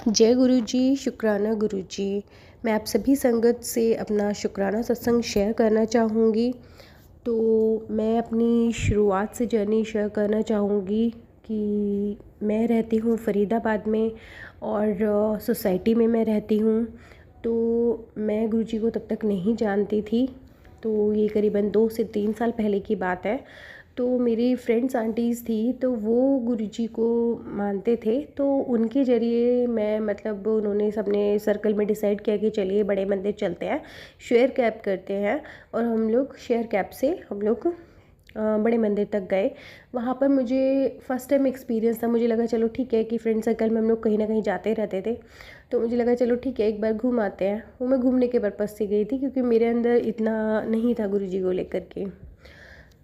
जय गुरु जी, शुक्राना गुरु जी। मैं आप सभी संगत से अपना शुक्राना सत्संग शेयर करना चाहूँगी। तो मैं अपनी शुरुआत से जर्नी शेयर करना चाहूँगी कि मैं रहती हूँ फ़रीदाबाद में और सोसाइटी में मैं रहती हूँ। तो मैं गुरु जी को तब तक नहीं जानती थी। तो ये करीबन 2 से 3 साल पहले की बात है। तो मेरी फ्रेंड्स आंटीज़ थी, तो वो गुरुजी को मानते थे। तो उनके ज़रिए मैं मतलब उन्होंने सबने सर्कल में डिसाइड किया कि चलिए बड़े मंदिर चलते हैं, शेयर कैब करते हैं। और हम लोग शेयर कैब से हम लोग बड़े मंदिर तक गए। वहाँ पर मुझे फ़र्स्ट टाइम एक्सपीरियंस था। मुझे लगा चलो ठीक है कि फ्रेंड सर्कल में हम लोग कहीं ना कहीं जाते रहते थे, तो मुझे लगा चलो ठीक है एक बार घूम आते हैं। वो मैं घूमने के पर्पज़ से गई थी, क्योंकि मेरे अंदर इतना नहीं था गुरुजी को लेकर के।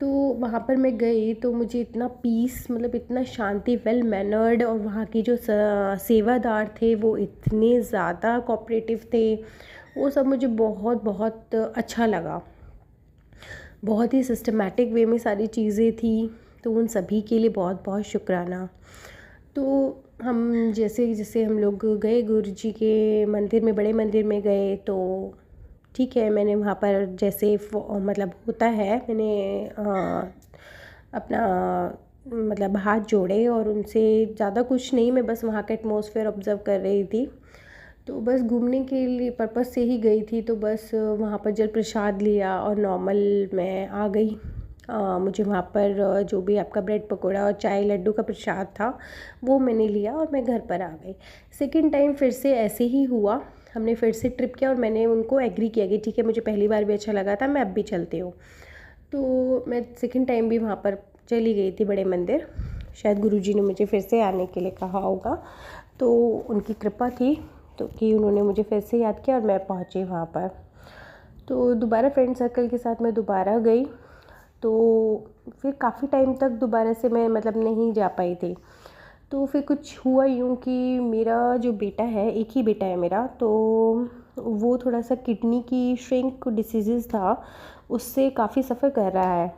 तो वहाँ पर मैं गई तो मुझे इतना पीस, मतलब इतना शांति, वेल मैनर्ड, और वहाँ की जो सेवादार थे वो इतने ज़्यादा कोऑपरेटिव थे। वो सब मुझे बहुत बहुत अच्छा लगा। बहुत ही सिस्टमैटिक वे में सारी चीज़ें थी। तो उन सभी के लिए बहुत बहुत शुक्राना। तो हम जैसे जैसे हम लोग गए गुरुजी के मंदिर में, बड़े मंदिर में गए, तो ठीक है मैंने वहाँ पर जैसे मतलब होता है, मैंने अपना मतलब हाथ जोड़े और उनसे ज़्यादा कुछ नहीं, मैं बस वहाँ का एटमॉस्फेयर ऑब्ज़र्व कर रही थी। तो बस घूमने के लिए पर्पज़ से ही गई थी। तो बस वहाँ पर जल प्रसाद लिया और नॉर्मल मैं आ गई। मुझे वहाँ पर जो भी आपका ब्रेड पकोड़ा और चाय लड्डू का प्रसाद था वो मैंने लिया और मैं घर पर आ गई। सेकंड टाइम फिर से ऐसे ही हुआ। हमने फिर से ट्रिप किया और मैंने उनको एग्री किया कि ठीक है, मुझे पहली बार भी अच्छा लगा था, मैं अब भी चलती हूँ। तो मैं सेकंड टाइम भी वहाँ पर चली गई थी बड़े मंदिर। शायद गुरुजी ने मुझे फिर से आने के लिए कहा होगा, तो उनकी कृपा थी तो कि उन्होंने मुझे फिर से याद किया और मैं पहुँची वहाँ पर। तो दोबारा फ्रेंड सर्कल के साथ मैं दोबारा गई। तो फिर काफ़ी टाइम तक दोबारा से मैं मतलब नहीं जा पाई थी। तो फिर कुछ हुआ यूँ कि मेरा जो बेटा है, एक ही बेटा है मेरा, तो वो थोड़ा सा किडनी की श्रिंक डिसीज़ था, उससे काफ़ी सफ़र कर रहा है।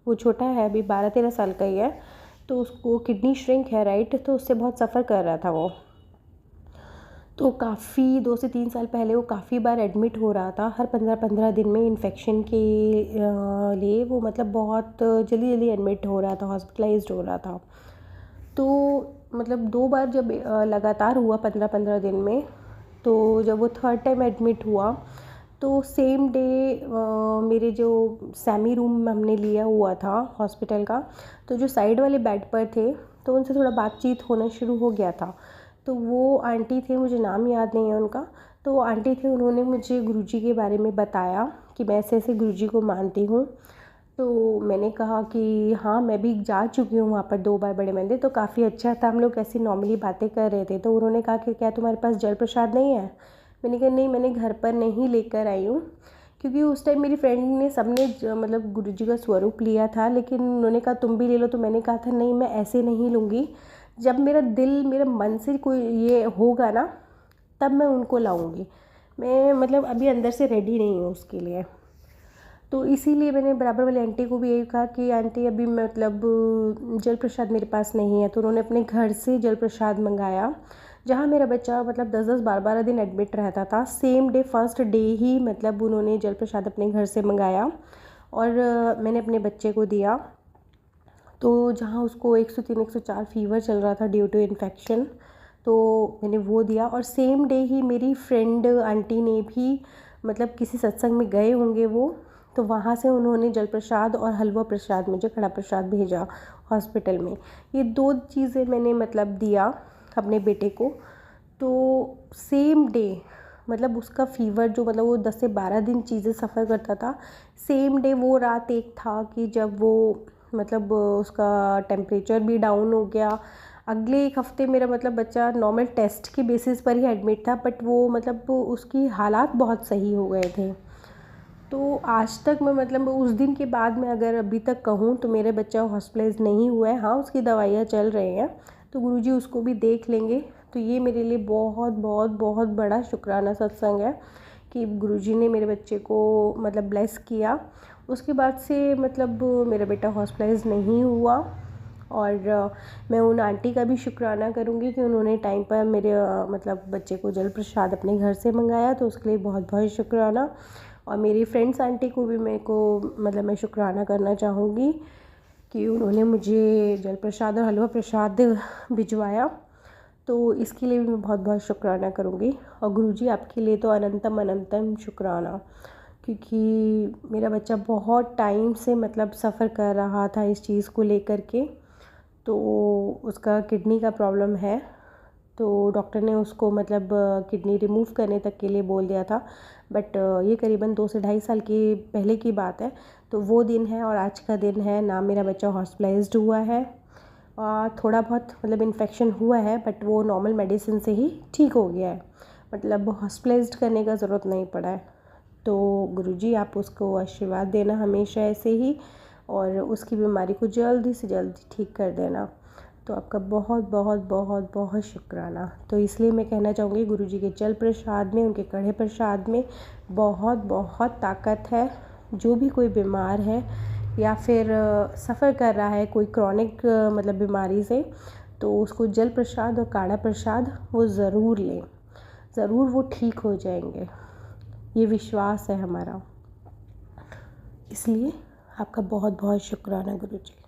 वो छोटा है, अभी 12-13 साल का ही है। तो उसको किडनी श्रिंक है, राइट, तो उससे बहुत सफ़र कर रहा था वो। तो काफ़ी 2 से 3 साल पहले वो काफ़ी बार एडमिट हो रहा था। हर 15-15 दिन में इन्फेक्शन के लिए वो मतलब बहुत जल्दी जल्दी एडमिट हो रहा था, हॉस्पिटलाइज्ड हो रहा था। तो मतलब 2 बार जब लगातार हुआ 15-15 दिन में, तो जब वो थर्ड टाइम एडमिट हुआ तो सेम डे मेरे जो सेमी रूम हमने लिया हुआ था हॉस्पिटल का, तो जो साइड वाले बेड पर थे तो उनसे थोड़ा बातचीत होना शुरू हो गया था। तो वो आंटी थे, मुझे नाम याद नहीं है उनका, तो वो आंटी थे, उन्होंने मुझे गुरुजी के बारे में बताया कि मैं ऐसे ऐसे गुरुजी को मानती हूँ। तो मैंने कहा कि हाँ, मैं भी जा चुकी हूँ वहाँ पर 2 बार बड़े मंदिर, तो काफ़ी अच्छा था। हम लोग ऐसी नॉर्मली बातें कर रहे थे, तो उन्होंने कहा कि क्या तुम्हारे पास जल प्रसाद नहीं है? मैंने कहा नहीं, मैंने घर पर नहीं लेकर आई हूँ, क्योंकि उस टाइम मेरी फ्रेंड ने सबने मतलब गुरुजी का स्वरूप लिया था, लेकिन उन्होंने कहा तुम भी ले लो। तो मैंने कहा था नहीं, मैं ऐसे नहीं लूँगी, जब मेरा दिल मेरे मन से कोई ये होगा ना तब मैं उनको लाऊँगी। मैं मतलब अभी अंदर से रेडी नहीं हूँ उसके लिए। तो इसीलिए मैंने बराबर वाली आंटी को भी यही कहा कि आंटी अभी मतलब जल प्रसाद मेरे पास नहीं है। तो उन्होंने अपने घर से जल प्रसाद मंगाया। जहाँ मेरा बच्चा मतलब 10-10 12-12 दिन एडमिट रहता था, सेम डे फर्स्ट डे ही मतलब उन्होंने जल प्रसाद अपने घर से मंगाया और मैंने अपने बच्चे को दिया। तो जहाँ उसको 103-104 फीवर चल रहा था ड्यू टू इन्फेक्शन, तो मैंने वो दिया। और सेम डे ही मेरी फ्रेंड आंटी ने भी मतलब किसी सत्संग में गए होंगे वो, तो वहाँ से उन्होंने जल प्रसाद और हलवा प्रसाद, मुझे खड़ा प्रसाद भेजा हॉस्पिटल में। ये 2 चीज़ें मैंने मतलब दिया अपने बेटे को। तो सेम डे मतलब उसका फ़ीवर जो मतलब वो 10 से 12 दिन चीज़ें सफ़र करता था, सेम डे वो रात एक था कि जब वो मतलब उसका टेम्परेचर भी डाउन हो गया। अगले 1 हफ़्ते मेरा मतलब बच्चा नॉर्मल टेस्ट के बेसिस पर ही एडमिट था, बट वो मतलब उसकी हालात बहुत सही हो गए थे। तो आज तक मैं मतलब उस दिन के बाद मैं अगर अभी तक कहूँ तो मेरे बच्चा हॉस्पिटलाइज़ नहीं हुआ है। हाँ, उसकी दवाइयाँ चल रही हैं, तो गुरुजी उसको भी देख लेंगे। तो ये मेरे लिए बहुत बहुत बहुत बड़ा शुक्राना सत्संग है कि गुरुजी ने मेरे बच्चे को मतलब ब्लेस किया। उसके बाद से मतलब मेरा बेटा हॉस्पिटलाइज़ नहीं हुआ और मैं उन आंटी का भी शुक्राना करूँगी कि उन्होंने टाइम पर मेरे मतलब बच्चे को जल प्रसाद अपने घर से मंगाया, तो उसके लिए बहुत बहुत शुक्राना। और मेरी फ्रेंड्स आंटी को भी मेरे को मतलब मैं शुक्राना करना चाहूँगी कि उन्होंने मुझे जल प्रसाद और हलवा प्रसाद भिजवाया, तो इसके लिए भी मैं बहुत बहुत शुक्राना करूँगी। और गुरुजी आपके लिए तो अनंतम अनंतम शुक्राना, क्योंकि मेरा बच्चा बहुत टाइम से मतलब सफ़र कर रहा था इस चीज़ को लेकर के। तो उसका किडनी का प्रॉब्लम है, तो डॉक्टर ने उसको मतलब किडनी रिमूव करने तक के लिए बोल दिया था। बट ये करीबन 2 से ढाई साल की पहले की बात है। तो वो दिन है और आज का दिन है ना, मेरा बच्चा हॉस्पिटलाइज्ड हुआ है और थोड़ा बहुत मतलब इन्फेक्शन हुआ है, बट वो नॉर्मल मेडिसिन से ही ठीक हो गया है, मतलब हॉस्पिटलाइज्ड करने का ज़रूरत नहीं पड़ा है। तो गुरुजी आप उसको आशीर्वाद देना हमेशा ऐसे ही, और उसकी बीमारी को जल्दी से जल्दी ठीक कर देना। तो आपका बहुत बहुत बहुत बहुत शुक्राना। तो इसलिए मैं कहना चाहूँगी गुरुजी के जल प्रसाद में, उनके कढ़े प्रसाद में बहुत बहुत ताकत है। जो भी कोई बीमार है या फिर सफ़र कर रहा है कोई क्रॉनिक मतलब बीमारी से, तो उसको जल प्रसाद और काढ़ा प्रसाद वो ज़रूर लें, ज़रूर वो ठीक हो जाएंगे, ये विश्वास है हमारा। इसलिए आपका बहुत बहुत शुक्राना गुरुजी।